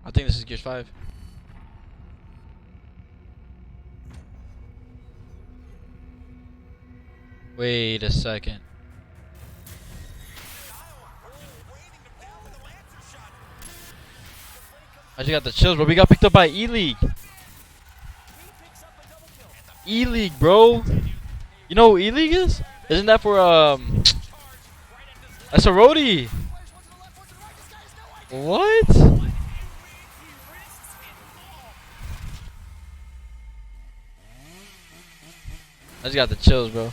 I think this is Gears 5. Wait a second. I just got the chills, bro. We got picked up by ELEAGUE. ELEAGUE, bro. You know who ELEAGUE is? Isn't that for that's a roadie. What? I just got the chills, bro.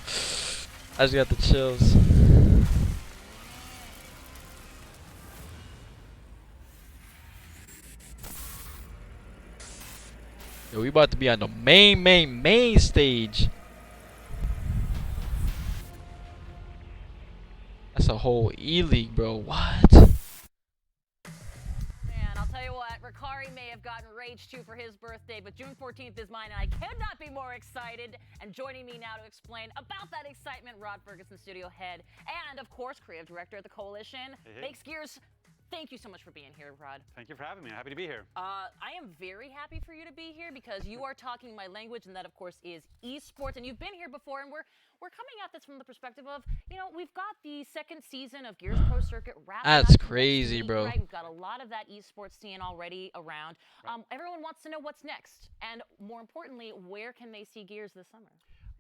I just got the chills. Yo, we about to be on the main stage. That's a whole ELEAGUE, bro. What? Man, I'll tell you what, Ricari may have gotten Rage 2 for his birthday, but June 14th is mine, and I could not be more excited. And joining me now to explain about that excitement, Rod Ferguson, studio head, and of course, creative director at the Coalition, Makes Gears. Thank you so much for being here, Rod. Thank you for having me. I'm happy to be here. I am very happy for you to be here because you are talking my language, and that, of course, is esports. And you've been here before, and we're coming at this from the perspective of, you know, we've got the second season of Gears Pro Circuit wrapped up. That's crazy, bro. Right? We've got a lot of that esports scene already around. Right. Everyone wants to know what's next, and more importantly, where can they see Gears this summer?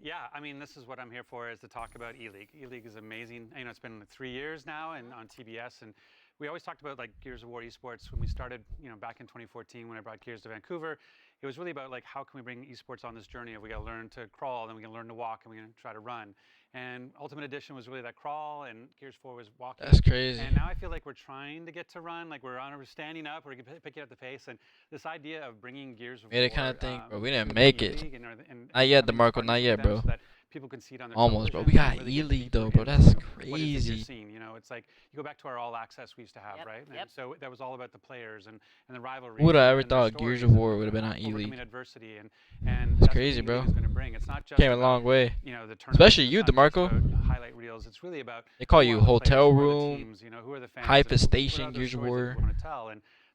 Yeah, I mean, this is what I'm here for, is to talk about ELEAGUE. ELEAGUE is amazing. You know, it's been 3 years now and on TBS, and we always talked about like Gears of War esports when we started, you know, back in 2014 when I brought Gears to Vancouver. It was really about like, how can we bring esports on this journey of we got to learn to crawl, then we can learn to walk, and we can try to run. And Ultimate Edition was really that crawl, and Gears 4 was walking. That's crazy. And now I feel like we're trying to get to run, like we're standing up, we're picking up the pace, and this idea of bringing Gears of War. Made it kind of thing, bro. We didn't make it. Not yet, DeMarco. Not yet, bro. So that people can see it on their almost, bro. We got ELEAGUE though, bro. That's crazy. You know, it's like you go back to our all access we used to have, right? Yep. And so that was all about the players and the rivalry. Who would have ever thought Gears of War would have been on ELEAGUE? Adversity and that's crazy, bro. It's not just came a long way. You know, the especially you, DeMarco. Highlight reels. It's really about they call you hotel room, teams, you know, who are the fans, hype station, Gears of War.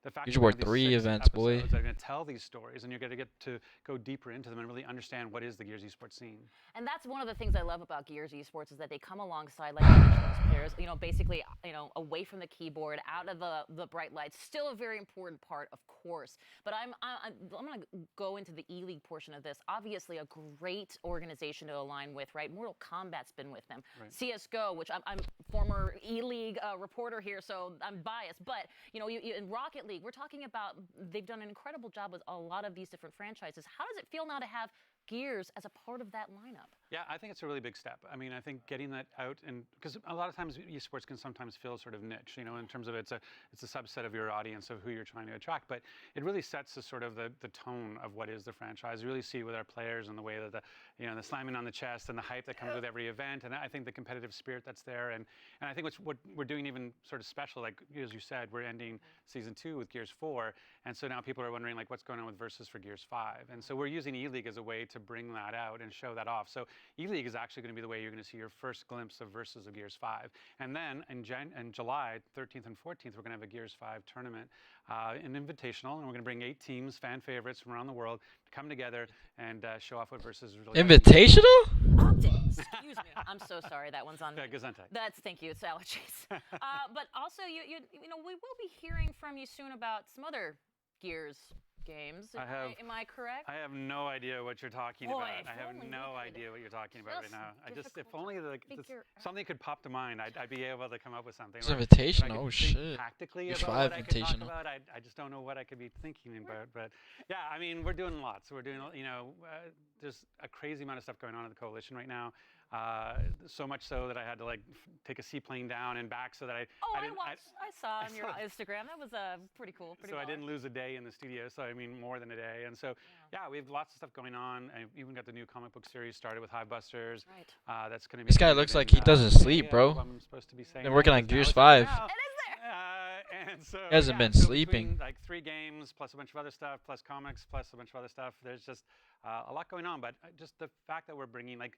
The fact Gears of War 3 events, boy. Are going to tell these stories, and you're going to get to go deeper into them and really understand what is the Gears esports scene. And that's one of the things I love about Gears esports is that they come alongside, like you mentioned, those players, you know, basically, you know, away from the keyboard, out of the bright lights. Still a very important part, of course. But I'm going to go into the ELEAGUE portion of this. Obviously, a great organization to align with, right? Mortal Kombat's been with them. Right. CS:GO, which I'm former ELEAGUE reporter here, so I'm biased. But you know, in Rocket League, we're talking about they've done an incredible job with a lot of these different franchises. How does it feel now to have Gears as a part of that lineup? Yeah, I think it's a really big step. I mean, I think getting that out, and because a lot of times esports can sometimes feel sort of niche, you know, in terms of it's a subset of your audience of who you're trying to attract, but it really sets the sort of the tone of what is the franchise. You really see with our players and the way that the slamming on the chest and the hype that comes with every event, and I think the competitive spirit that's there, and I think what we're doing even sort of special, like as you said, we're ending season 2 with Gears 4, and so now people are wondering like what's going on with Versus for Gears 5, and so we're using ELEAGUE as a way to bring that out and show that off. So ELEAGUE is actually going to be the way you're going to see your first glimpse of Versus of Gears 5. And then in July 13th and 14th, we're going to have a Gears 5 tournament, an invitational, and we're going to bring 8 teams, fan favorites from around the world, to come together and show off what Versus is really invitational? Excuse me. I'm so sorry. That one's on me. Thank you. It's allergies. But also, you know, we will be hearing from you soon about some other Gears games. Am I correct? I have no idea what you're talking about. I have no idea what you're talking about right now. If only something could pop to mind, I'd be able to come up with something. It's invitational. Oh shit. Tactically about what I could talk about, I just don't know what I could be thinking about. But yeah, I mean, we're doing lots. We're doing, you know, there's a crazy amount of stuff going on in the Coalition right now. So much so that I had to like take a seaplane down and back so that I saw on your Instagram. That was pretty cool. I didn't lose a day in the studio. So I mean more than a day. And so yeah, we have lots of stuff going on. I even got the new comic book series started with Hivebusters. Right. That's going to be. This guy looks like he doesn't sleep, bro. I'm supposed to be saying. Been working on Gears 5. It is there. And so he hasn't been sleeping. Like 3 games plus a bunch of other stuff, plus comics, plus a bunch of other stuff. There's just a lot going on. But just the fact that we're bringing like.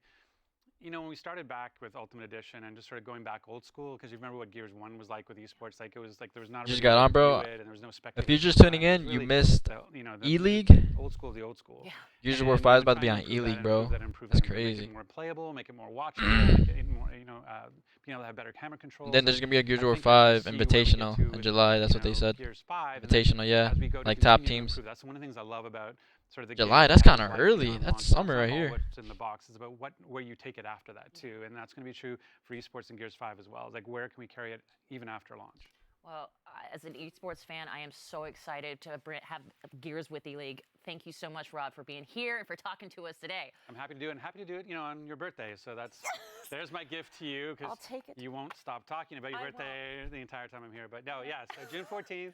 you know, when we started back with Ultimate Edition and just sort of going back old school, because you remember what Gears 1 was like with esports, like it was like there was not. You just really got a way on, to bro. do it, and there was no If spectator you're just time. tuning It was in, you really missed the, you know, the ELEAGUE. old school of the old school. Yeah. Gears of And War we've 5 is been about to be trying on improve that ELEAGUE, and bro. improve that, improve That's that, make crazy. it more playable, make it more watchable, make it more, you know, being able to have better camera controls. Then there's gonna be a Gears of I War think as 5 we see where we get Invitational to in with, July. That's you what they know, said. Gears 5, and then Invitational, yeah. as we go to Like top continue to teams. improve, that's one of the things I love about sort of the July, game that's quality kinda of life early. beyond That's launch. It's summer not right all here. what's in the box. It's about where you take it after that too, and that's going to be true for esports and Gears 5 as well. Like where can we carry it even after launch? Well, as an esports fan, I am so excited to have Gears with ELEAGUE. Thank you so much, Rod, for being here and for talking to us today. I'm happy to do it, and happy to do it, you know, on your birthday. So that's there's my gift to you, I'll because take it. you won't stop talking about your I birthday the entire time I'm here. But no, yeah, so June 14th,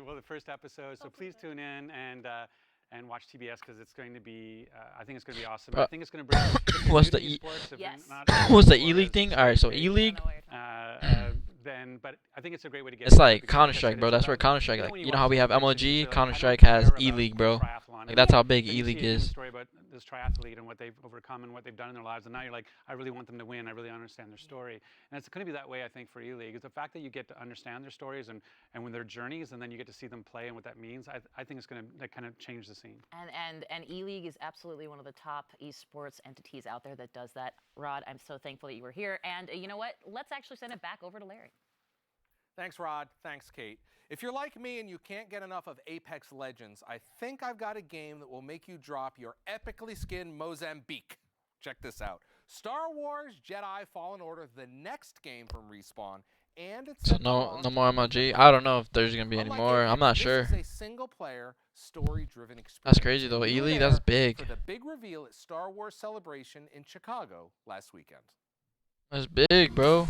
well, the first episode. So please tune in and watch TBS, because it's going to be, I think it's going to be awesome. I think it's going to bring. What's the Yes. What's the ELEAGUE thing? All right, so ELEAGUE. Then, but I think it's a great way to get. It's like because Counter I Strike, said, bro. it's That's where about- Counter Strike, even like when you you know how watch we have the videos, MLG, you're like, Counter I Strike don't has care about ELEAGUE, bro. triathlon. Like that's how big Then you see ELEAGUE a human is. story about this triathlete and what they've overcome and what they've done in their lives, and now you're like, I really want them to win. I really understand their story, and it's going to be that way, I think, for ELEAGUE. Is the fact that you get to understand their stories and when their journeys, and then you get to see them play and what that means. I think it's going to kind of change the scene. And ELEAGUE is absolutely one of the top esports entities out there that does that. Rod, I'm so thankful that you were here. And you know what? Let's actually send it back over to Larry. Thanks, Rod. Thanks, Kate. If you're like me and you can't get enough of Apex Legends, I think I've got a game that will make you drop your epically skinned Mozambique. Check this out. Star Wars Jedi Fallen Order, the next game from Respawn, and it's So set to no launch more MLG. I don't know if there's gonna be any Unlike more. Apex, I'm not this sure. is a single-player, story-driven experience. That's crazy though. And you were ELEAGUE, that's there big. for the big reveal at Star Wars Celebration in Chicago last weekend. That's big, bro.